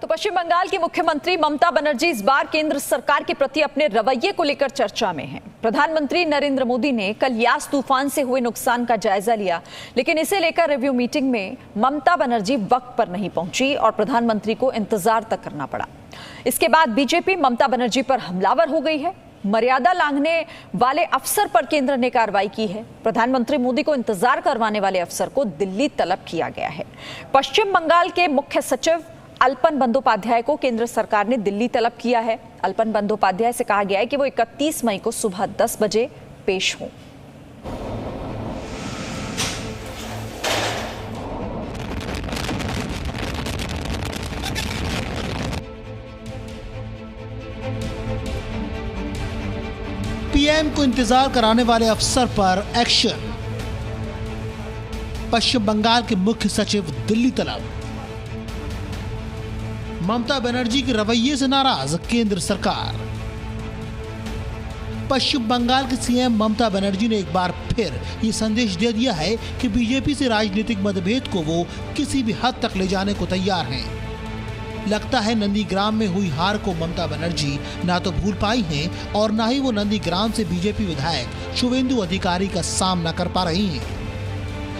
तो पश्चिम बंगाल की मुख्यमंत्री ममता बनर्जी इस बार केंद्र सरकार के प्रति अपने रवैये को लेकर चर्चा में हैं। प्रधानमंत्री नरेंद्र मोदी ने कल यास तूफान से हुए नुकसान का जायजा लिया, लेकिन इसे लेकर रिव्यू मीटिंग में ममता बनर्जी वक्त पर नहीं पहुंची और प्रधानमंत्री को इंतजार तक करना पड़ा। इसके बाद बीजेपी ममता बनर्जी पर हमलावर हो गई है। मर्यादा लांघने वाले अफसर पर केंद्र ने कार्रवाई की है। प्रधानमंत्री मोदी को इंतजार करवाने वाले अफसर को दिल्ली तलब किया गया है। पश्चिम बंगाल के मुख्य सचिव अल्पन बंदोपाध्याय को केंद्र सरकार ने दिल्ली तलब किया है। अल्पन बंदोपाध्याय से कहा गया है कि वो 31 मई को सुबह 10 बजे पेश हों। पीएम को इंतजार कराने वाले अफसर पर एक्शन। पश्चिम बंगाल के मुख्य सचिव दिल्ली तलब। ममता बनर्जी के रवैये से नाराज केंद्र सरकार। पश्चिम बंगाल के सीएम ममता बनर्जी ने एक बार फिर ये संदेश दे दिया है कि बीजेपी से राजनीतिक मतभेद को वो किसी भी हद तक ले जाने को तैयार हैं। लगता है नंदीग्राम में हुई हार को ममता बनर्जी ना तो भूल पाई हैं और ना ही वो नंदीग्राम से बीजेपी विधायक शुवेंदु अधिकारी का सामना कर पा रही हैं।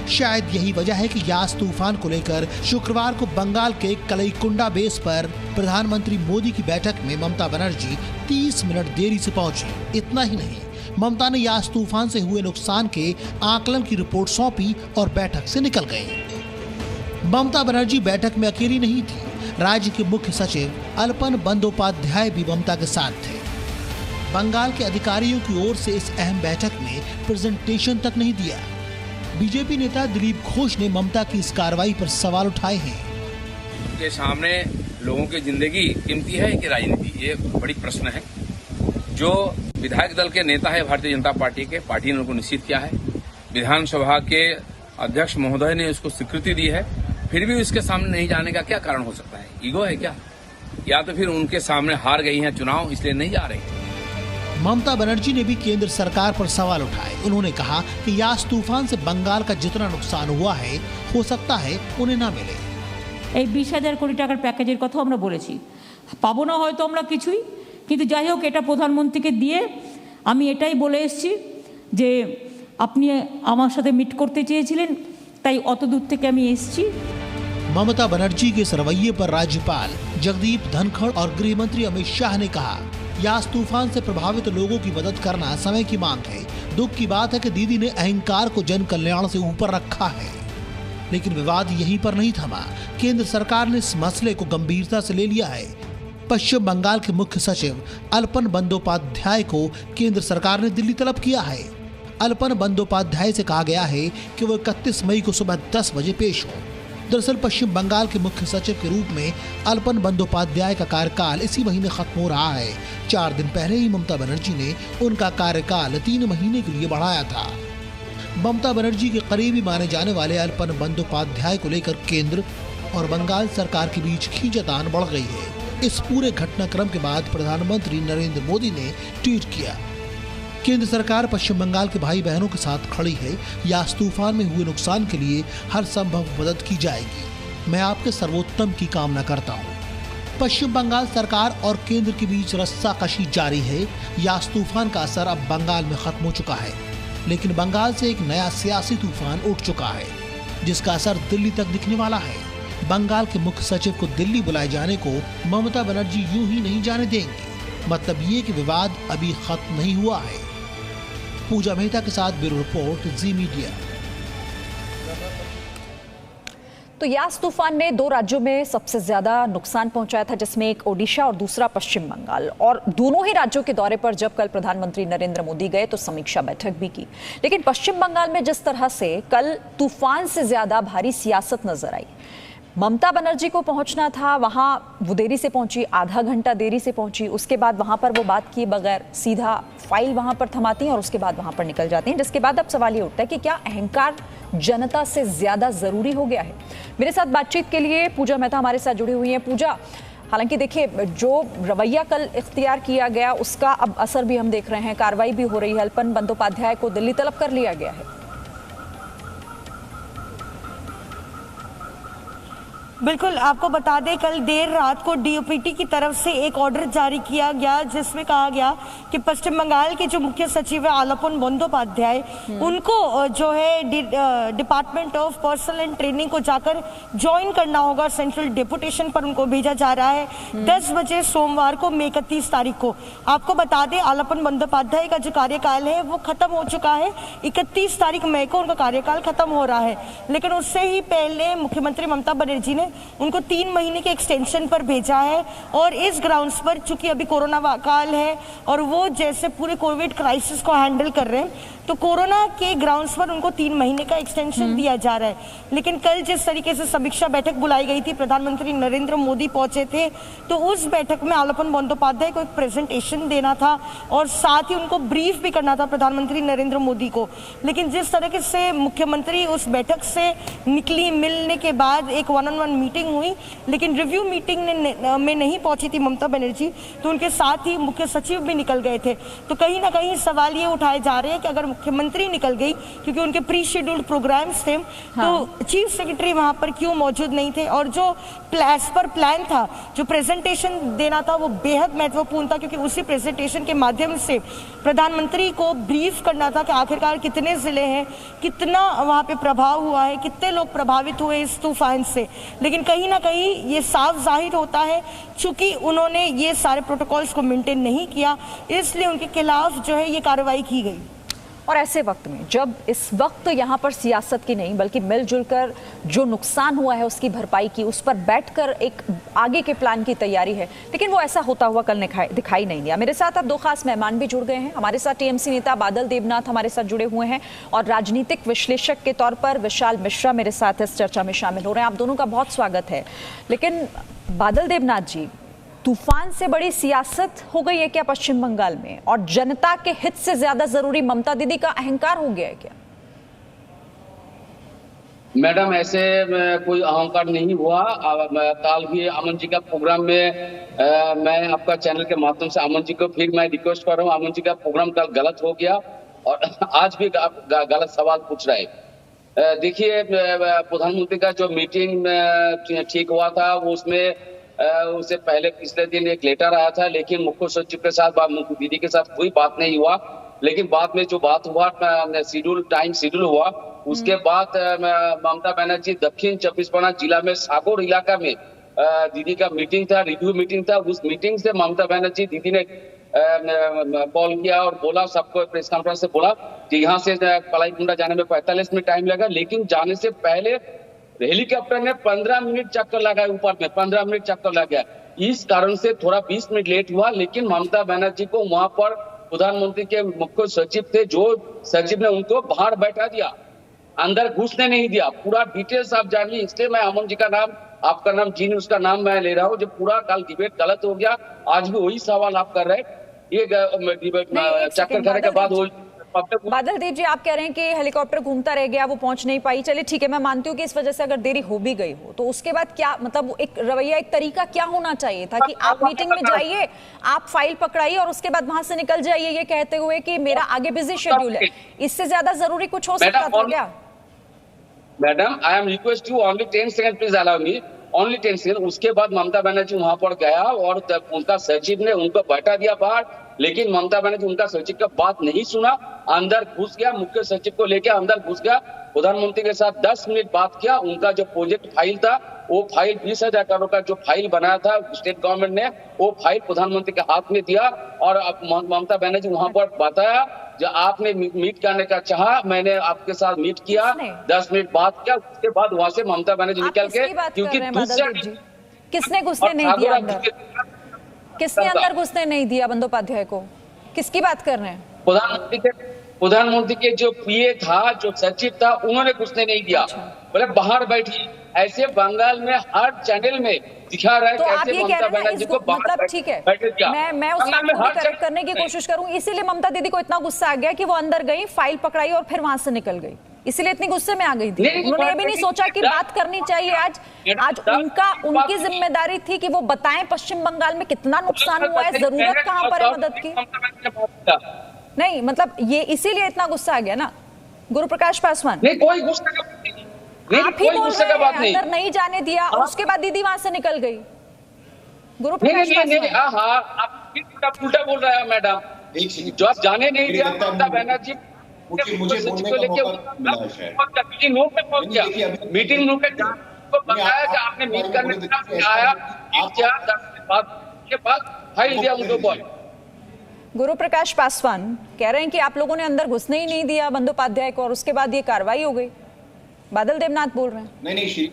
शायद यही वजह है कि यास तूफान को लेकर शुक्रवार को बंगाल के कलईकुंडा बेस पर प्रधानमंत्री मोदी की बैठक में ममता बनर्जी 30 मिनट देरी से पहुंची। इतना ही नहीं, ममता ने यास तूफान से हुए नुकसान के आकलन की रिपोर्ट सौंपी और बैठक से निकल गए। ममता बनर्जी बैठक में अकेली नहीं थी। राज्य के मुख्य सचिव अल्पन बंदोपाध्याय भी ममता के साथ थे। बंगाल के अधिकारियों की ओर से इस अहम बैठक में प्रेजेंटेशन तक नहीं दिया। बीजेपी नेता दिलीप घोष ने ममता की इस कार्रवाई पर सवाल उठाए हैं। उनके सामने लोगों की जिंदगी कीमती है कि राजनीति, ये बड़ी प्रश्न है। जो विधायक दल के नेता है भारतीय जनता पार्टी के, पार्टी ने उनको निश्चित किया है। विधानसभा के अध्यक्ष महोदय ने उसको स्वीकृति दी है, फिर भी उसके सामने नहीं जाने का क्या कारण हो सकता है? ईगो है क्या? या तो फिर उनके सामने हार गई हैं चुनाव, इसलिए नहीं जा रही। ममता बनर्जी ने भी केंद्र सरकार पर सवाल उठाए। उन्होंने कहा कि यास तूफान से बंगाल का जितना नुकसान हुआ है, हो सकता है उन्हें ना मिले। 20,000 কোটি টাকার প্যাকেজের কথা আমরা বলেছি, পাবো না হয়তো আমরা কিছুই, কিন্তু যাই হোক এটা প্রধানমন্ত্রীকে দিয়ে আমি এটাই বলে এসেছি যে আপনি আমার সাথে মিট করতে চেয়েছিলেন, তাই অত দূর থেকে আমি এসেছি। ममता बनर्जी के इस रवैये पर राज्यपाल जगदीप धनखड़ और गृह मंत्री अमित शाह ने कहा, यास तूफान से प्रभावित लोगों की मदद करना समय की मांग है। दुख की बात है कि दीदी ने अहंकार को जन कल्याण से ऊपर रखा है। लेकिन विवाद यहीं पर नहीं थमा। केंद्र सरकार ने इस मसले को गंभीरता से ले लिया है। पश्चिम बंगाल के मुख्य सचिव अल्पन बंदोपाध्याय को केंद्र सरकार ने दिल्ली तलब किया है। अल्पन बंदोपाध्याय से कहा गया है कि वो 31 मई को सुबह 10 बजे पेश हो। दरअसल पश्चिम बंगाल के मुख्य सचिव के रूप में अल्पन बंदोपाध्याय का कार्यकाल इसी महीने खत्म हो रहा है। 4 दिन पहले ही ममता बनर्जी ने उनका कार्यकाल 3 महीने के लिए बढ़ाया था। ममता बनर्जी के करीबी माने जाने वाले अल्पन बंदोपाध्याय को लेकर केंद्र और बंगाल सरकार के बीच खींचातान बढ़ गई है। इस पूरे घटनाक्रम के बाद प्रधानमंत्री नरेंद्र मोदी ने ट्वीट किया, केंद्र सरकार पश्चिम बंगाल के भाई बहनों के साथ खड़ी है। यास तूफान में हुए नुकसान के लिए हर संभव मदद की जाएगी। मैं आपके सर्वोत्तम की कामना करता हूँ। पश्चिम बंगाल सरकार और केंद्र के बीच रस्साकशी जारी है। यास तूफान का असर अब बंगाल में खत्म हो चुका है, लेकिन बंगाल से एक नया सियासी तूफान उठ चुका है, जिसका असर दिल्ली तक दिखने वाला है। बंगाल के मुख्य सचिव को दिल्ली बुलाए जाने को ममता बनर्जी यूं ही नहीं जाने देंगी। मतलब ये कि विवाद अभी खत्म नहीं हुआ है। पूजा मेहता के साथ ब्यूरो रिपोर्ट, जी मीडिया। तो यास तूफान ने 2 राज्यों में सबसे ज्यादा नुकसान पहुंचाया था, जिसमें एक ओडिशा और दूसरा पश्चिम बंगाल। और दोनों ही राज्यों के दौरे पर जब कल प्रधानमंत्री नरेंद्र मोदी गए तो समीक्षा बैठक भी की। लेकिन पश्चिम बंगाल में जिस तरह से कल तूफान से ज्यादा भारी सियासत नजर आई, ममता बनर्जी को पहुंचना था, वहां वो देरी से पहुंची, आधा घंटा देरी से पहुंची। उसके बाद वहां पर वो बात किए बगैर सीधा फाइल वहां पर थमाती हैं और उसके बाद वहां पर निकल जाती हैं, जिसके बाद अब सवाल ये उठता है कि क्या अहंकार जनता से ज्यादा जरूरी हो गया है। मेरे साथ बातचीत के लिए पूजा मेहता हमारे साथ जुड़ी हुई हैं। पूजा, हालांकि देखिए, जो रवैया कल इख्तियार किया गया उसका अब असर भी हम देख रहे हैं, कार्रवाई भी हो रही है। अल्पन बंदोपाध्याय को दिल्ली तलब कर लिया गया है। बिल्कुल, आपको बता दें कल देर रात को डीओपीटी की तरफ से एक ऑर्डर जारी किया गया जिसमें कहा गया कि पश्चिम बंगाल के जो मुख्य सचिव है आलापन बंदोपाध्याय, उनको जो है department of personal and training को जाकर ज्वाइन करना होगा। सेंट्रल डेपुटेशन पर उनको भेजा जा रहा है 10 बजे सोमवार को, मई 31 तारीख को। आपको बता दें आलापन बंदोपाध्याय का जो कार्यकाल है वो खत्म हो चुका है, 31 तारीख मई को उनका कार्यकाल खत्म हो रहा है। लेकिन उससे ही पहले मुख्यमंत्री ममता बनर्जी ने उनको 3 महीने के एक्सटेंशन पर भेजा है और इस ग्राउंड्स पर चूंकि अभी कोरोना काल है और वो जैसे पूरे कोविड क्राइसिस को हैंडल कर रहे हैं तो कोरोना के ग्राउंड्स पर उनको 3 महीने का एक्सटेंशन दिया जा रहा है। लेकिन कल जिस तरीके से समीक्षा बैठक बुलाई गई थी, प्रधानमंत्री नरेंद्र मोदी पहुंचे थे, तो उस बैठक में आलापन बंदोपाध्याय को एक प्रेजेंटेशन देना था और साथ ही उनको ब्रीफ भी करना था प्रधानमंत्री नरेंद्र मोदी को। लेकिन जिस तरीके से मुख्यमंत्री उस बैठक से निकली, मिलने के बाद एक 1-on-1 मीटिंग हुई, लेकिन रिव्यू मीटिंग में नहीं पहुंची थी ममता बनर्जी, तो उनके साथ ही मुख्य सचिव भी निकल गए थे। तो कहीं ना कहीं सवाल ये उठाए जा रहे हैं कि अगर मुख्यमंत्री निकल गई क्योंकि उनके प्री शेड्यूल्ड प्रोग्राम्स थे, तो चीफ सेक्रेटरी वहां पर क्यों मौजूद नहीं थे? और जो एज पर प्लान था, जो प्रेजेंटेशन देना था वो बेहद महत्वपूर्ण था, क्योंकि उसी प्रेजेंटेशन के माध्यम से प्रधानमंत्री को ब्रीफ करना था कि आखिरकार कितने जिले हैं, कितना वहां पे प्रभाव हुआ है, कितने लोग प्रभावित हुए इस तूफान से। लेकिन कहीं ना कहीं ये साफ जाहिर होता है चूंकि उन्होंने ये सारे प्रोटोकॉल्स को मेंटेन नहीं किया, इसलिए उनके खिलाफ जो है ये कार्रवाई की गई। और ऐसे वक्त में जब इस वक्त यहाँ पर सियासत की नहीं बल्कि मिलजुल कर जो नुकसान हुआ है उसकी भरपाई की, उस पर बैठकर एक आगे के प्लान की तैयारी है, लेकिन वो ऐसा होता हुआ कल दिखाई नहीं दिया। मेरे साथ अब 2 खास मेहमान भी जुड़ गए हैं। हमारे साथ टीएमसी नेता बादल देवनाथ हमारे साथ जुड़े हुए हैं और राजनीतिक विश्लेषक के तौर पर विशाल मिश्रा मेरे साथ इस चर्चा में शामिल हो रहे हैं। आप दोनों का बहुत स्वागत है। लेकिन बादल देवनाथ जी, तूफान से बड़ी सियासत हो गई है क्या पश्चिम बंगाल में, और जनता के हित से ज्यादा जरूरी ममता दीदी का अहंकार हो गया है क्या? मैडम, ऐसे कोई अहंकार नहीं हुआ। कल भी अमन जी का प्रोग्राम में मैं आपका चैनल के माध्यम से अमन जी को फिर मैं रिक्वेस्ट कर रहा हूँ, अमन जी का प्रोग्राम कल गलत हो गया और आज भी आप गलत सवाल पूछ रहे हैं। देखिए, प्रधानमंत्री का जो मीटिंग ठीक हुआ था वो उसमें उससे पहले पिछले दिन एक लेटर आया था, लेकिन मुख्य सचिव के साथ दीदी के साथ कोई बात नहीं हुआ। लेकिन बाद में जो बात हुआ, टाइम शेड्यूल हुआ, उसके बाद ममता बनर्जी दक्षिण 24 परगना जिला में सागौर इलाका में दीदी का मीटिंग था, रिव्यू मीटिंग था। उस मीटिंग से ममता बनर्जी दीदी ने कॉल किया और बोला, सबको प्रेस कॉन्फ्रेंस से बोला कि यहाँ से पलाईकुंडा जाने में 45 मिनट टाइम लगा, लेकिन जाने से पहले हेलीकॉप्टर ने 15 मिनट चक्कर लगाया, ऊपर में 15 मिनट चक्कर लगा। इस कारण से थोड़ा 20 मिनट लेट हुआ, लेकिन ममता बनर्जी को वहां पर प्रधानमंत्री के मुख्य सचिव थे, जो सचिव ने उनको बाहर बैठा दिया, अंदर घुसने नहीं दिया। पूरा डिटेल्स आप जानिए, इसलिए मैं अमन जी का नाम, आपका नाम जी, उसका नाम मैं ले रहा हूँ। जो पूरा कल डिबेट गलत हो गया, आज भी वही सवाल आप कर रहे हैं। ये डिबेट चक्कर खाने के बाद बादल देव जी, आप कह रहे हैं कि हेलीकॉप्टर घूमता रह गया, वो पहुंच नहीं पाई। चलिए ठीक है, मैं मानती हूँ कि इस वजह से अगर देरी हो भी गई हो तो उसके बाद क्या, मतलब एक रवैया, एक तरीका क्या होना चाहिए था कि आप मीटिंग में जाइए, आप फाइल पकड़ाइए और उसके बाद वहां से निकल जाइए, ये कहते हुए कि मेरा आगे बिजी शेड्यूल है। इससे ज्यादा जरूरी कुछ हो सकता था क्या? Madam, I am request you only 10 second, please allow me, only 10 second. उसके बाद ममता बनर्जी वहां पर गया और उनका सचिव ने उनको बैठा दिया बाहर, लेकिन ममता बनर्जी उनका सचिव का बात नहीं सुना, अंदर घुस गया, मुख्य सचिव को लेकर अंदर घुस गया, प्रधानमंत्री के साथ 10 मिनट बात किया। उनका जो प्रोजेक्ट फाइल था, वो फाइल 20,000 करोड़ का जो फाइल बनाया था स्टेट गवर्नमेंट ने, वो फाइल प्रधानमंत्री के हाथ में दिया और ममता बनर्जी वहां पर बताया, जो आपने मीट करने का चाहा, मैंने आपके साथ मीट किया, 10 मिनट बात किया। उसके बाद वहां से ममता बनर्जी निकल के, क्योंकि किसने घुसने नहीं दिया अंदर? किसने अंदर घुसने नहीं दिया बंदोपाध्याय को? किसकी बात कर रहे हैं? प्रधानमंत्री के जो पीए था, जो सचिव था, उन्होंने घुसने नहीं दिया, बोले बाहर बैठी। ऐसे बंगाल में हर चैनल में दिखा रहा है तो कैसे ममता बनर्जी को मतलब ठीक है, मैं उस बात को करेक्ट करने की कोशिश करूं, इसीलिए ममता दीदी को इतना गुस्सा आ गया कि वो अंदर गई, फाइल पकड़ाई और फिर वहां से निकल गई, इसीलिए इतनी गुस्से में आ गई थी। उन्होंने ये भी नहीं सोचा कि बात करनी चाहिए। आज उनकी जिम्मेदारी थी कि वो बताएं पश्चिम बंगाल में कितना नुकसान हुआ है, जरूरत कहां पर है मदद की। नहीं, मतलब ये इसीलिए इतना गुस्सा आ गया ना गुरु प्रकाश पासवान? नहीं, कोई गुस्सा नहीं। नहीं, आप ही कोई बोल गुस्से रहे का बात हैं नहीं। अंदर नहीं जाने दिया और उसके बाद दीदी वहां से निकल गई। गुरु प्रकाश नहीं, पासवान। हाँ, आप उल्टा बोल रहा है मैडम। जो आप जाने नहीं दिया ममता बनर्जी मुझे बोलने का मौका मिला है शायद। मीटिंग रूम में पहुंच गया, मीटिंग रूम में को बताया कि आपने मीट करने के आया, के बाद फाइल दिया उनको बॉय। गुरु प्रकाश पासवान कह रहे हैं कि आप लोगों ने अंदर घुसने ही नहीं दिया बंदोपाध्याय को और उसके बाद ये कार्रवाई हो गई। बादल देवनाथ बोल रहे हैं। नहीं श्री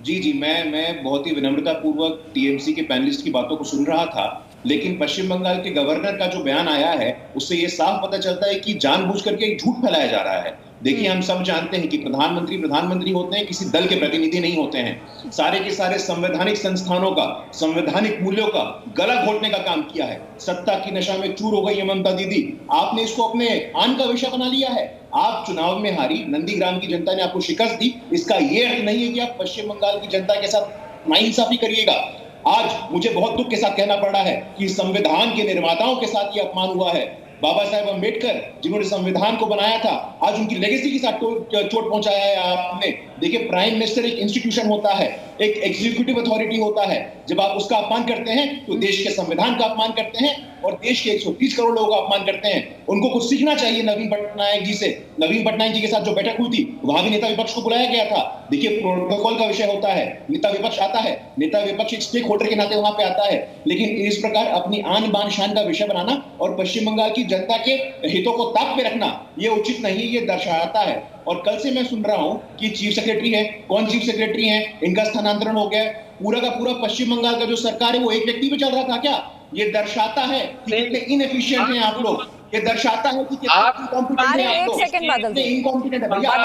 जी, मैं बहुत ही विनम्रता पूर्वक टीएमसी के पैनलिस्ट की बातों को सुन रहा था, लेकिन पश्चिम बंगाल के गवर्नर का जो बयान आया है उससे ये साफ पता चलता है कि जानबूझ करके एक झूठ फैलाया जा रहा है। देखिए, हम सब जानते हैं कि प्रधानमंत्री होते हैं, किसी दल के प्रतिनिधि नहीं होते हैं। सारे के सारे संवैधानिक संस्थानों का, संवैधानिक मूल्यों का गला घोटने का काम किया है। सत्ता की नशा में चूर हो गई है ममता दीदी। आपने इसको अपने आन का विषय बना लिया है। आप चुनाव में हारी, नंदीग्राम की जनता ने आपको शिकस्त दी। इसका ये अर्थ नहीं है कि आप पश्चिम बंगाल की जनता के साथ नाइंसाफी करिएगा। आज मुझे बहुत दुख के साथ कहना पड़ रहा है कि संविधान के निर्माताओं के साथ ये अपमान हुआ है। बाबा साहेब अम्बेडकर जिन्होंने संविधान को बनाया था, आज उनकी लेगेसी के साथ चोट पहुंचाया है आपने। देखिए, प्राइम मिनिस्टर एक इंस्टीट्यूशन होता है, एक एग्जीक्यूटिव अथॉरिटी होता है। जब आप उसका अपमान करते हैं तो देश के संविधान का अपमान करते हैं और देश के 130 करोड़ लोगों का अपमान करते हैं। उनको कुछ सीखना चाहिए नवीन पटनायक जी से। नवीन पटनायक जी के साथ जो बैठक हुई थी वहां भी नेता विपक्ष को बुलाया गया था। देखिए, प्रोटोकॉल का विषय होता है, नेता विपक्ष आता है, नेता विपक्ष एक स्टेक होल्डर के नाते वहां पे आता है, लेकिन इस प्रकार अपनी आन बान शान का विषय बनाना और पश्चिम बंगाल की जनता के हितों को ताक पे रखना ये उचित नहीं, ये दर्शाता है। और कल से मैं सुन रहा हूं कि चीफ सेक्रेटरी है, कौन चीफ सेक्रेटरी है, इनका स्थानांतरण हो गया। पूरा का पूरा पश्चिम बंगाल का जो सरकार है वो एक व्यक्ति पे चल रहा था क्या? ये दर्शाता है कि कितने इनएफिशिएंट हैं आप लोग। ये दर्शाता है कि कितने इनकॉम्पिटेंट हैं आप लोग। एक सेकंड बादल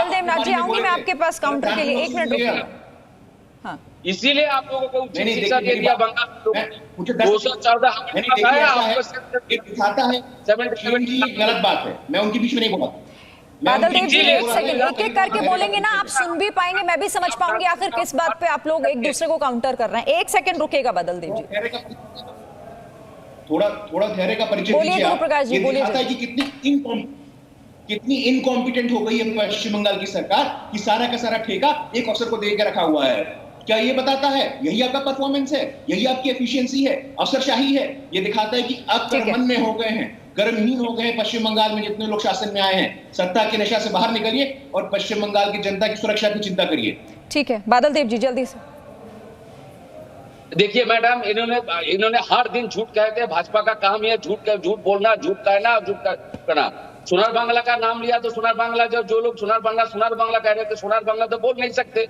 देवनाथ जी, आऊंगी मैं आपके पास काउंटर के लिए। 1 मिनट रुकिए। हाँ, इसीलिए आप लोगों को उचित शिक्षा दे दिया बंगाल। 214 दिखाता है गलत बात है। मैं उनके बीच में नहीं बोला। बादल देव जी, 1 सेकंड एक एक करके बोलेंगे ना, आप सुन भी पाएंगे, मैं भी समझ पाऊंगी आखिर किस बात पे आप लोग एक दूसरे को काउंटर कर रहे हैं। 1 सेकंड रुकेगा बादल देव जी। थोड़ा धैर्य का परिचय बोलिए दीजिए। गुरु प्रकाश जी, बोलिए। दिखाता है कि कितनी इनकॉम्पिटेंट हो गई है पश्चिम बंगाल की सरकार कि सारा का सारा ठेका एक अफसर को दे के रखा हुआ है। क्या ये बताता है यही आपका परफॉर्मेंस है, यही आपकी एफिशिएंसी है, अफसरशाही है? ये दिखाता है कि अब कर्मण्य हो गए हैं, कर्महीन हो गए हैं पश्चिम बंगाल में जितने लोग शासन में आए हैं। सत्ता के नशा से बाहर निकलिए और पश्चिम बंगाल की जनता की सुरक्षा की चिंता करिए। ठीक है बादल देव जी, जल्दी से। देखिए मैडम, इन्होंने हर दिन झूठ कहते हैं। भाजपा का काम है झूठ बोलना, झूठ कहना, झूठ करना। सोनार बांग्ला का नाम लिया तो सोनार बांग्ला, जो लोग सोनार बांग्ला कह रहे थे, सोनार बांग्ला तो बोल नहीं सकते।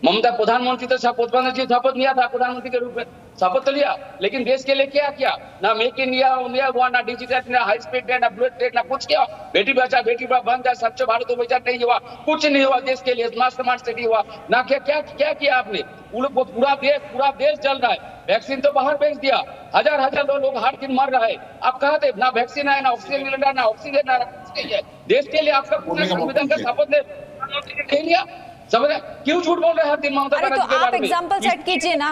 ममता प्रधानमंत्री तो शपथ लिया था, प्रधानमंत्री के रूप में शपथ तो लिया, लेकिन देश के लिए क्या किया? ना मेक इन इंडिया हुआ, ना डिजिटल, ना हाई स्पीड ट्रेन, ना बुलेट ट्रेन, ना कुछ किया। बेटी बचा बेटी बन जाए, स्वच्छ भारत अभियान नहीं हुआ, कुछ नहीं हुआ देश के लिए। स्मार्ट सिटी हुआ ना, क्या किया आपने? पूरा देश जल रहा है। वैक्सीन तो बाहर भेज दिया, हजार लोग हर दिन मर रहे हैं। आप कहा थे ना वैक्सीन है, ना ऑक्सीजन मिल रहा, ना ऑक्सीजन, ना देश के लिए आपका पूरे संविधान का शपथ ले प्रधानमंत्री ने लिया। क्यों झूठ बोल रहे हैं हर दिन ममता बनर्जी के बारे में? आप एग्जाम्पल सेट कीजिए ना।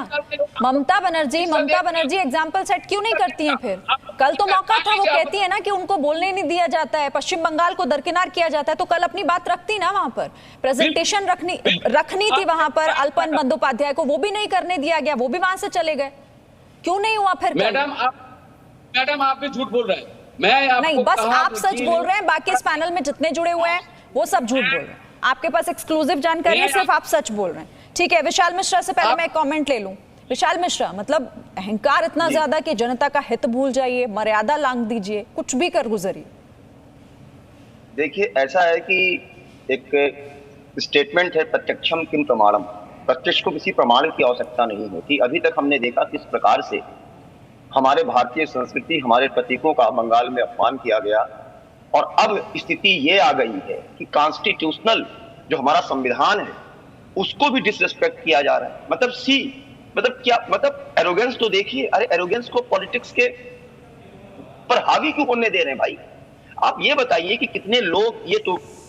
ममता बनर्जी एग्जाम्पल सेट क्यों नहीं करती हैं फिर? कल तो मौका था, वो कहती है ना कि उनको बोलने नहीं दिया जाता है, पश्चिम बंगाल को दरकिनार किया जाता है, तो कल अपनी बात रखती ना, वहां पर प्रेजेंटेशन रखनी थी वहां पर अल्पन बंदोपाध्याय को, वो भी नहीं करने दिया गया, वो भी वहां से चले गए। क्यों नहीं हुआ फिर? मैडम आप भी झूठ बोल रहे हैं। मैं नहीं, बस आप सच बोल रहे हैं, बाकी इस पैनल में जितने जुड़े हुए हैं वो सब झूठ बोल रहे हैं। आपके पास एक्सक्लूसिव जानकारी है, सिर्फ आप सच बोल रहे हैं। ठीक है, विशाल मिश्रा से पहले मैं एक कमेंट ले लूं। विशाल मिश्रा, मतलब अहंकार इतना ज्यादा कि जनता का हित भूल जाइए, मर्यादा लांघ दीजिए, कुछ भी कर गुजरिए। देखिए, ऐसा है कि एक स्टेटमेंट है, प्रत्यक्षम किम प्रमाणम। प्रत्यक्ष को किसी प्रमाण की आवश्यकता नहीं होती। अभी तक हमने देखा किस प्रकार से हमारे भारतीय संस्कृति, हमारे प्रतीकों का बंगाल में अपमान किया गया, और अब स्थिति ये आ गई है कि कॉन्स्टिट्यूशनल जो हमारा संविधान है उसको भी डिसरिस्पेक्ट किया जा रहा है। मतलब क्या, मतलब एरोगेंस तो देखिए। अरे एरोगेंस को पॉलिटिक्स के पर हावी क्यों होने दे रहे हैं भाई? आप ये बताइए कि कितने लोग, ये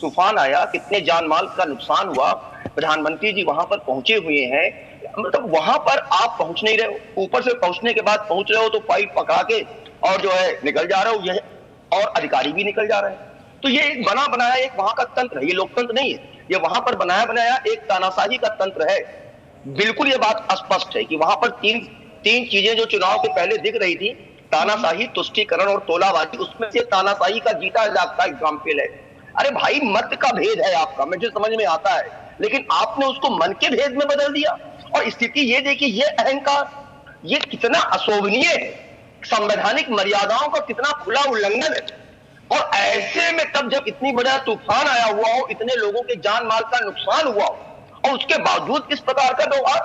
तूफान आया, कितने जान माल का नुकसान हुआ, प्रधानमंत्री जी वहां पर पहुंचे हुए हैं, मतलब वहां पर आप पहुंच नहीं रहे हो। ऊपर से पहुंचने के बाद पहुंच रहे हो तो फाइल पकड़ा के और जो है निकल जा रहे हो, यह और अधिकारी भी निकल जा रहे हैं। तो ये एक बना बनाया एक वहां का तंत्र है, ये लोकतंत्र नहीं है। ये वहां पर बनाया बनाया एक तानाशाही का तंत्र है। बिल्कुल ये बात स्पष्ट है कि वहां पर तीन चीजें जो चुनाव के पहले दिख रही थी, तानाशाही, तुष्टीकरण और तोलाबाजी, उसमें से तानाशाही का जीता जागता एग्जाम्पल है। अरे भाई, मत का भेद है आपका, मुझे समझ में आता है, लेकिन आपने उसको मन के भेद में बदल दिया। और स्थिति ये देखिए, ये अहंकार ये कितना अशोभनीय है, संवैधानिक मर्यादाओं का कितना खुला उल्लंघन है। और ऐसे में तब जब इतनी बड़ा तूफान आया हुआ हो, इतने लोगों के जान माल का नुकसान हुआ हो, और उसके बावजूद इस प्रकार का व्यवहार,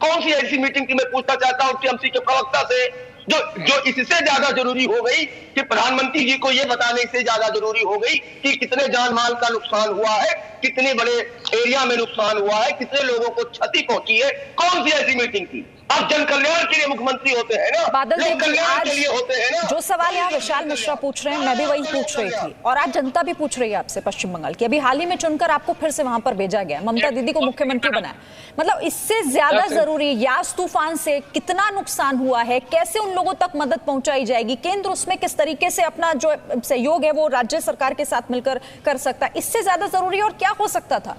कौन सी ऐसी मीटिंग थी, मैं पूछना चाहता हूं टीएमसी के प्रवक्ता से, जो इससे ज्यादा जरूरी हो गई कि प्रधानमंत्री जी को यह बताने से ज्यादा जरूरी हो गई कि कितने जान माल का नुकसान हुआ है, कितने बड़े एरिया में नुकसान हुआ है, कितने लोगों को क्षति पहुंची है। कौन सी ऐसी मीटिंग थी? आप जन कल्याण के लिए मुख्यमंत्री होते हैं ना, बादल देव जी, कल्याण के लिए होते हैं ना। जो सवाल यहाँ विशाल मिश्रा पूछ रहे हैं, मैं भी वही पूछ रही थी, और आज जनता भी पूछ रही है आपसे पश्चिम बंगाल की। अभी हाल ही में चुनकर आपको फिर से वहां पर भेजा गया, ममता दीदी को मुख्यमंत्री बनाया, मतलब इससे ज्यादा जरूरी यास तूफान से कितना नुकसान हुआ है, कैसे उन लोगों तक मदद पहुंचाई जाएगी, केंद्र उसमें किस तरीके से अपना जो सहयोग है वो राज्य सरकार के साथ मिलकर कर सकता है, इससे ज्यादा जरूरी और क्या हो सकता था?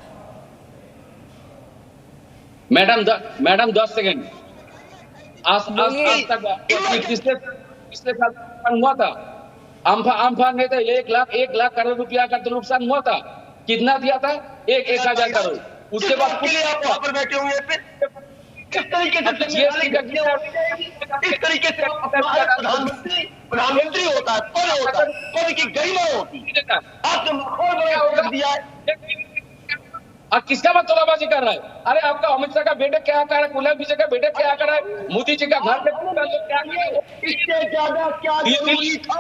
Madam 10 second. आज तक पिछले साल हुआ था, अम्फान ने तो 1 लाख करोड़ रुपया का तो नुकसान हुआ था। कितना दिया था? 1,000 करोड़। उसके बाद आप वहां पर बैठे हुए हैं, किस तरीके से प्रधानमंत्री होता है, पद की गरिमा होती है, आपने माहौल बना दिया है। और किसका बात तोलाबाजी कर रहा है? अरे आपका अमित शाह का बेटे क्या कर रहा है, कुलदीप विजय का बेटे क्या कर रहा है, मोदी जी का घर पे क्या किया? इससे ज्यादा क्या जरूरी था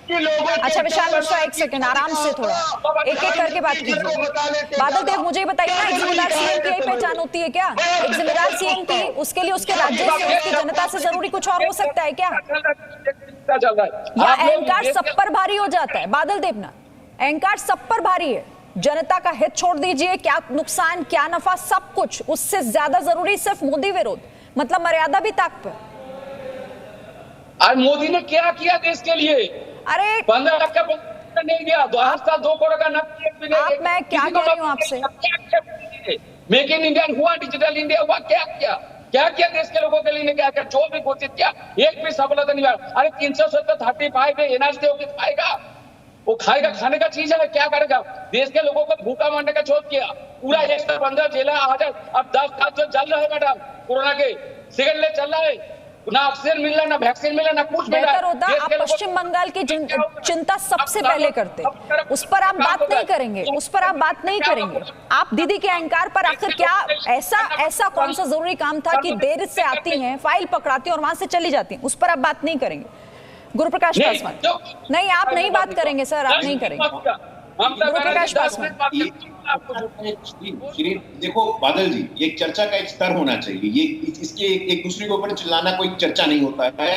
कि लोगों? अच्छा विशाल मिश्रा, एक सेकंड, आराम से थोड़ा एक एक करके बात कीजिए। बादल देव, मुझे बताइए ना, एक जिम्मेदार सीएम की यही पहचान होती है क्या? एक जिम्मेदार सीएम की उसके लिए उसके राज्य से, उसकी जनता से जरूरी कुछ और हो सकता है क्या? या अहंकार सब पर भारी हो जाता है? बादल देव ना, अहंकार सब पर भारी है, जनता का हित छोड़ दीजिए, क्या नुकसान क्या नफा सब कुछ, उससे ज्यादा जरूरी सिर्फ मोदी विरोध, मतलब मर्यादा भी ताक पर। आज मोदी ने क्या किया देश के लिए? अरे 15 लाख का नहीं दिया, 2 साल 2 करोड़ का नकदी। आप, मैं क्या कह रही हूँ आपसे, मेक इन इंडिया हुआ, डिजिटल इंडिया हुआ, क्या किया देश के लोगों के लिए? क्या जो भी घोषित किया एक भी सफलता नहीं हुआ। अरे 370 35 एनआरसी होकर खाएगा, वो खाएगा, खाने का चीज है, क्या करेगा? देश के लोगों को भूखा मारने का छोड़ किया, पूरा 115 जेला हाजर। अब 10 साल जो चल रहा है मैडम, कोरोना के सेकंड ले चल रहा है, ना ऑक्सीजन मिल रहा, ना वैक्सीन मिल रहा, ना कुछ मिल रहा। बेहतर होता आप पश्चिम बंगाल की चिंता सबसे पहले करते, उस पर आप बात नहीं करेंगे, उस पर आप बात नहीं करेंगे। आप दीदी के अहंकार पर आखिर क्या ऐसा कौन सा जरूरी काम था कि देर से आती हैं, फाइल पकड़ाती हैं और वहां से चली जाती हैं, उस पर आप बात नहीं करेंगे? गुरुप्रकाश पासवान, नहीं आप नहीं बात करेंगे सर, आप नहीं करेंगे। गुरुप्रकाश पासवान, देखो बादल जी, ये चर्चा का एक स्तर होना चाहिए, ये इसके एक दूसरे के ऊपर चिल्लाना कोई चर्चा नहीं होता है,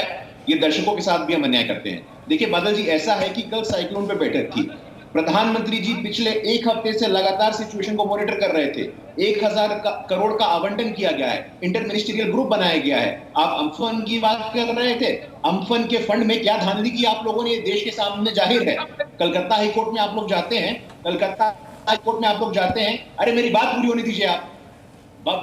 ये दर्शकों के साथ भी हम अन्याय करते हैं। देखिए बादल जी, ऐसा है कि कल साइक्लोन पे बैठक थी, प्रधानमंत्री जी पिछले 1 हफ्ते से लगातार सिचुएशन को मॉनिटर कर रहे थे, 1,000 करोड़ का आवंटन किया गया है, इंटर मिनिस्ट्रियल ग्रुप बनाया गया है। आप अम्फन की बात कर रहे थे, अम्फन के फंड में क्या धांधली की आप लोगों ने, देश के सामने जाहिर है। कलकत्ता हाईकोर्ट में आप लोग जाते हैं, अरे मेरी बात पूरी होने दीजिए, आप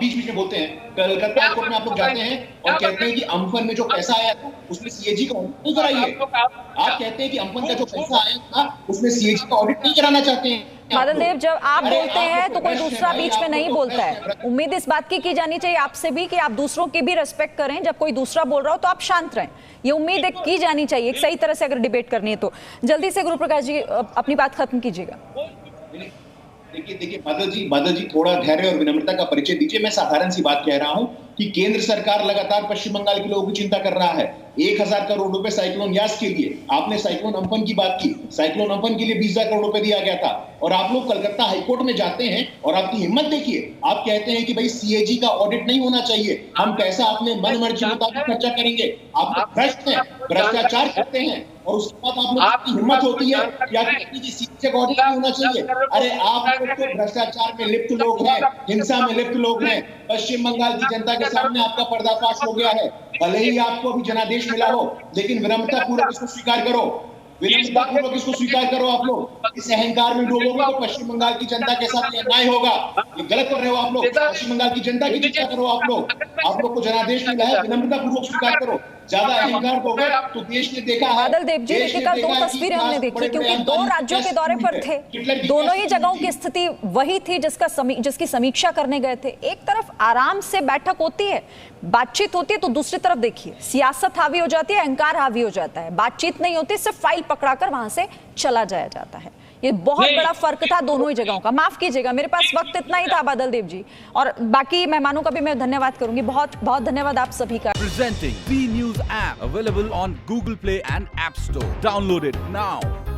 बीच में बोलते हैं। कलकत्ता हाईकोर्ट में आप लोग जाते हैं और कहते हैं कि अम्फन में जो पैसा आया था उसमें सीएजी का ऑडिट नहीं कराइए। आप कहते हैं कि अम्फन का जो पैसा आया था उसमें सीएजी का ऑडिट नहीं कराना चाहते हैं। बादल देव, जब आप बोलते हैं तो कोई दूसरा बीच में नहीं बोलता है। उम्मीद इस बात की जानी चाहिए आपसे भी कि आप दूसरों की भी रिस्पेक्ट करें, जब कोई दूसरा बोल रहा हो तो आप शांत रहें, ये उम्मीद एक की जानी चाहिए, एक सही तरह से अगर डिबेट करनी है तो। जल्दी से गुरुप्रकाश जी अपनी बात खत्म कीजिएगा। देखिए बादल जी थोड़ा धैर्य और विनम्रता का परिचय दीजिए। मैं साधारण सी बात कह रहा हूं कि केंद्र सरकार लगातार पश्चिम बंगाल के लोगों की चिंता कर रहा है। 1,000 करोड़ रुपए साइक्लोन यास के लिए, आपने साइक्लोन अम्फन की बात की, साइक्लोन अम्फन के लिए 20,000 करोड़ रुपए दिया गया था, और आप लोग कलकत्ता हाईकोर्ट में जाते हैं और आपकी हिम्मत देखिए, आप कहते हैं कि भाई सीएजी का ऑडिट नहीं होना चाहिए, हम पैसा अपने मन मर्जी मुताबिक खर्चा करेंगे। आप भ्रष्ट हैं, भ्रष्टाचार करते हैं, और उसके बाद आप लोग की हिम्मत होती है कि आप कहते हैं कि सीएजी का ऑडिट नहीं होना चाहिए। अरे आप लोग तो भ्रष्टाचार में लिप्त लोग हैं, हिंसा में लिप्त लोग हैं। पश्चिम बंगाल की जनता के सामने आपका पर्दाफाश हो गया है। भले ही आपको अभी जनादेश मिला हो, लेकिन विनम्रता पूर्वक इसको स्वीकार करो। विनम्रतापूर्वक इसको स्वीकार करो आप लोग। इस अहंकार में डूबोगे तो पश्चिम बंगाल की जनता के साथ ये अन्याय होगा। ये गलत कर रहे हो आप लोग। पश्चिम बंगाल की जनता की चिंता करो आप लोग। आप लोग को जनादेश मिला है, विनम्रतापूर्वक स्वीकार करो। ज्यादा अहंकार दोगे तो देश ने देखा है। बादल देव जी, देखिए कल 2 तस्वीरें हमने देखी, क्योंकि 2 राज्यों के दौरे पर थे, दोनों ही जगहों की स्थिति वही थी जिसकी समीक्षा करने गए थे। एक तरफ आराम से बैठक होती है, बातचीत होती है, तो दूसरी तरफ देखिए सियासत हावी हो जाती है, अहंकार हावी हो जाता है, बातचीत नहीं होती, सिर्फ फाइल पकड़ाकर वहां से चला जाया जाता है। ये बहुत बड़ा फर्क था दोनों ही जगहों का। माफ कीजिएगा, मेरे पास वक्त इतना ही था बादल देव जी, और बाकी मेहमानों का भी मैं धन्यवाद करूंगी। बहुत बहुत धन्यवाद आप सभी का। Presenting B News app available on Google Play and App Store. Download it now.